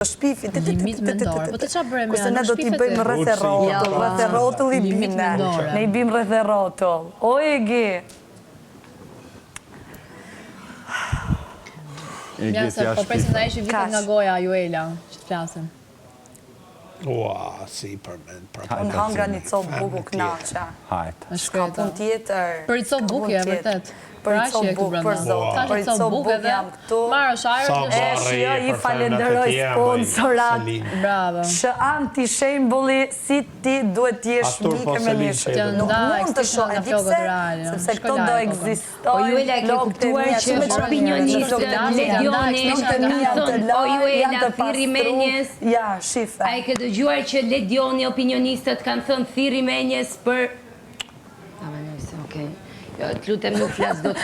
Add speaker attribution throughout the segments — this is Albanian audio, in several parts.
Speaker 1: Shpifit,
Speaker 2: limit mendore. Po të qa bëre me
Speaker 1: kurse ne do t'i bëjmë rreth e rrotull i bim ne. Ne i bim rreth e rrotull. O Egi.
Speaker 2: Mjasa, po presim na ishi vitet nga goja Juela, që të flasim.
Speaker 3: Ua, si përmend.
Speaker 1: Unë hangra një copë buku knaqa.
Speaker 4: Hajtë.
Speaker 1: Shka pun tjetër.
Speaker 2: Për i copë buku e vërtet.
Speaker 1: Për i copë buk, për zotë.
Speaker 2: Ka që copë buku edhe marë shajrë.
Speaker 1: Shio i falenderoj sponsorat.
Speaker 2: Bravo.
Speaker 1: Shë anti-shembulli si ti duhet t'jesh mike me njështë. Nuk mund të shoh, e di pse, sepse këto do ekzistojnë.
Speaker 5: O Juela e ke kuptuar që opinionistët Ledioni o Juela Thirri Menjes.
Speaker 1: Ja, shife.
Speaker 5: A e ke dëgjuar që Ledioni opinionistët kanë thënë Thirri Menjes për... Të lutem nuk flas do të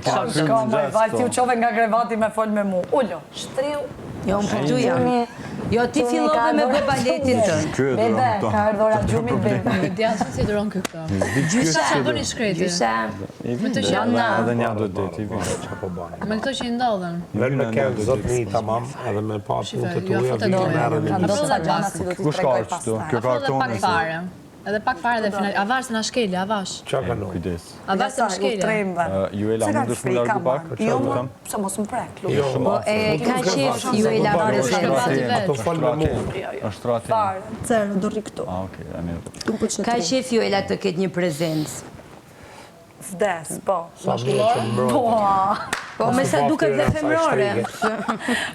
Speaker 5: kështu.
Speaker 1: Shko me vaj, ti u qove nga grevati me fol me mu. Ullo, shtriu.
Speaker 5: Jo, më përdu jam. Jo, ti fillove me bë baletin tënë.
Speaker 1: Bebe, ka ardhora gjumit bebe.
Speaker 2: Dja që si duron këto. Gjysa që bëni shkreti.
Speaker 5: Gjysa.
Speaker 2: Me të që janë.
Speaker 4: Edhe një do të ti vjen.
Speaker 2: Me këto që i ndodhen.
Speaker 3: Vetë me kërë zotni tamam, edhe me pa punë të tuja,
Speaker 1: Ka ndosa gjana si do t'i tregoj pastaj.
Speaker 4: Kjo ka
Speaker 2: Edhe pak fare. Edhe pak fare dhe final. Avash se na shkeli, avash.
Speaker 3: Qa ka në?
Speaker 4: Kujdes.
Speaker 2: Avash se na shkeli.
Speaker 4: Juela mund të shmu largu pak?
Speaker 1: Jo, se mos më prek.
Speaker 5: Po e ka qef Juela prezencë.
Speaker 3: Ato falë me mu.
Speaker 4: është rati.
Speaker 1: Fare, cero, do rri këtu.
Speaker 4: Okej,
Speaker 5: Ka qef Juela të ketë një prezencë.
Speaker 1: Vdes, po.
Speaker 5: Po me sa duket dhe femrore.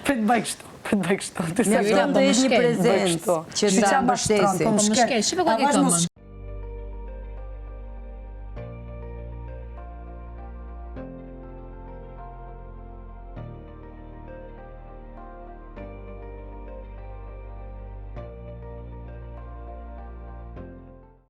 Speaker 1: Prit bëj kështu. Prit bëj kështu.
Speaker 5: Mjafton të jesh një prezencë që ta mbështesi.
Speaker 2: Po më shkel, shipe ka ke këmën.